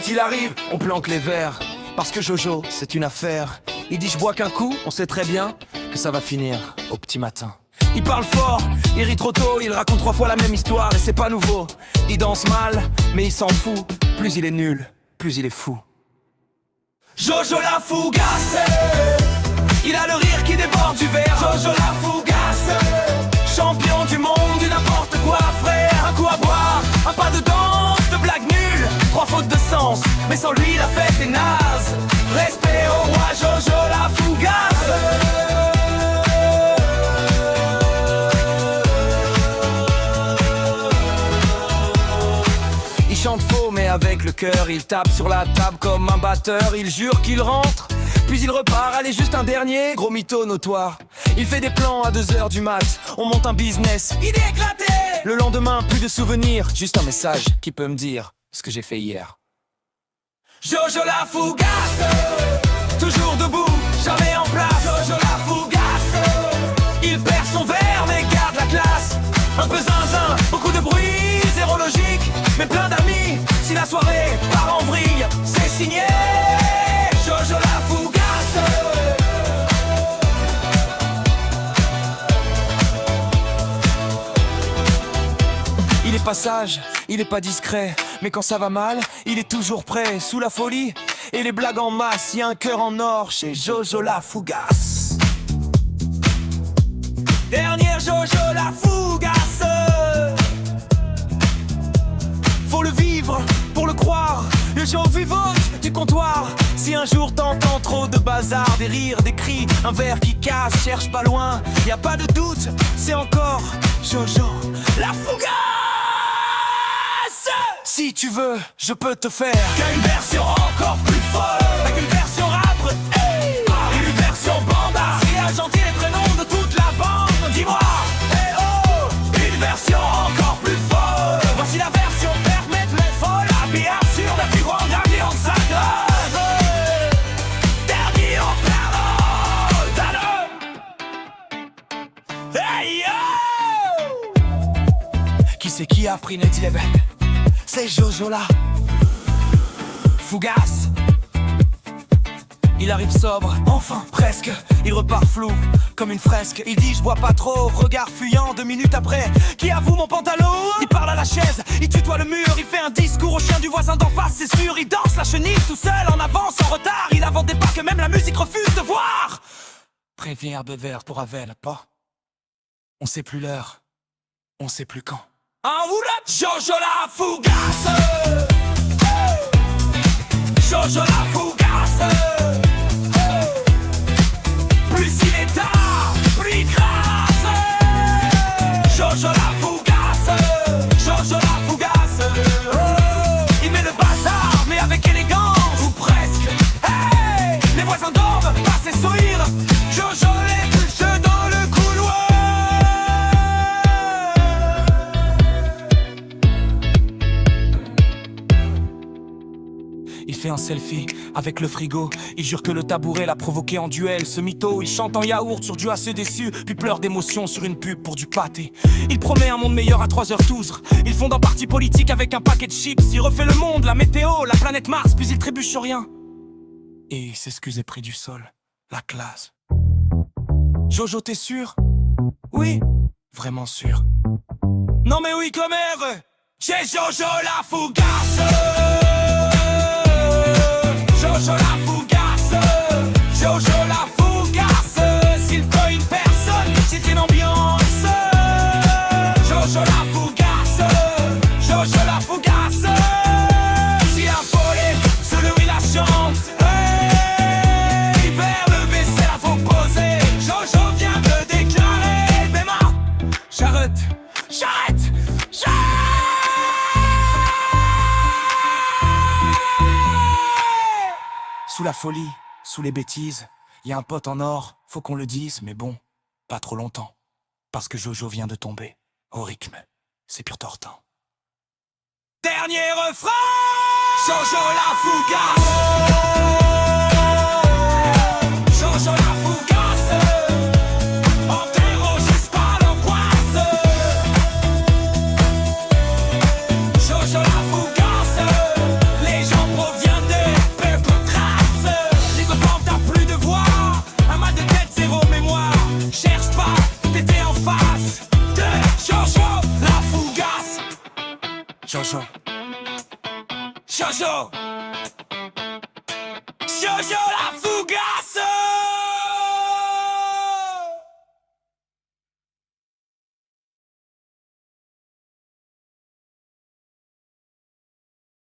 quand il arrive, on planque les verres. Parce que Jojo, c'est une affaire. Il dit je bois qu'un coup, on sait très bien que ça va finir au petit matin. Il parle fort, il rit trop tôt, il raconte 3 fois la même histoire et c'est pas nouveau. Il danse mal, mais il s'en fout. Plus il est nul, plus il est fou. Jojo la fougasse, il a le rire qui déborde du verre. Jojo la fougasse, champion du monde du n'importe quoi, frère. Un coup à boire, un pas de danse, de blagues nulles, 3 fautes de sens, mais sans lui la fête est naze. Respect au roi Jojo la fougasse. Il chante faux mais avec le cœur, il tape sur la table comme un batteur. Il jure qu'il rentre, puis il repart, allez juste un dernier, gros mytho notoire. Il fait des plans à 2h du mat, on monte un business, idée éclatée. Le lendemain, plus de souvenirs, juste un message qui peut me dire ce que j'ai fait hier. Jojo la fougasse, toujours debout, jamais en place. Jojo la fougasse, il perd son verre mais garde la classe. Un peu zinzin, beaucoup de bruit, zéro logique, mais plein d'amis. Si la soirée part en vrille, c'est signé Jojo la fougasse. Il est pas sage, il est pas discret, mais quand ça va mal, il est toujours prêt. Sous la folie et les blagues en masse, y a un cœur en or chez Jojo la fougasse. Dernière Jojo la fougasse. Faut le vivre pour le croire, le jour vivant du comptoir. Si un jour t'entends trop de bazar, des rires, des cris, un verre qui casse, cherche pas loin, y a pas de doute, c'est encore Jojo la fougasse. Si tu veux, je peux te faire qu'une version encore plus folle, qu'une version rap, hey, et une version banda. C'est un gentil les prénoms de toute la bande. Dis-moi, hey oh, une version encore plus folle. Voici la version permette mais folle, la bien sûr la plus grande ambiance sa grave. Dernier en parole, hey yo. Qui c'est qui a pris Ned Leven? C'est Jojo la fougasse. Il arrive sobre, enfin, presque. Il repart flou, comme une fresque. Il dit je bois pas trop, regard fuyant 2 minutes après. Qui avoue mon pantalon? Il parle à la chaise, il tutoie le mur. Il fait un discours au chien du voisin d'en face, c'est sûr. Il danse la chenille tout seul, en avance, en retard. Il invente des pas que même la musique refuse de voir. Préviens Herbe Vert pour Havel, pas. On sait plus l'heure, on sait plus quand. En roulette, Jojo la fougasse. Jojo la fougasse. Plus il est tard, plus il crasse. Jojo la fougasse. Jojo la fougasse. Il met le bazar, mais avec élégance, ou presque. Hey, les voisins dorment, passent et sourire. Jojo les touche dans le couloir. Il fait un selfie avec le frigo. Il jure que le tabouret l'a provoqué en duel. Ce mytho, il chante en yaourt sur du assez déçu, puis pleure d'émotion sur une pub pour du pâté. Il promet un monde meilleur à 3h12. Il fonde un parti politique avec un paquet de chips. Il refait le monde, la météo, la planète Mars, puis il trébuche sur rien. Et il s'excuse près du sol, la classe. Jojo, t'es sûr? Oui, vraiment sûr. Non mais oui, comme R. J'ai Jojo la fougasse. Jojo la fougasse, Jojo la fougasse. S'il faut une personne, c'est une ambiance. Jojo la fougasse, Jojo la fougasse. Si la folie se nourrit la chance, hey, vers le vaisselle à faut poser. Jojo vient de déclarer, mais moi, j'arrête, j'arrête, j'arrête. Sous la folie, sous les bêtises, y a un pote en or, faut qu'on le dise, mais bon, pas trop longtemps. Parce que Jojo vient de tomber, au rythme, c'est pur tortant. Dernier refrain, Jojo la fougasse. Jojo la fougasse. Enterrogis pas l'angoisse. Jojo la fougasse. Les gens proviennent. Jojo. Jojo. Jojo la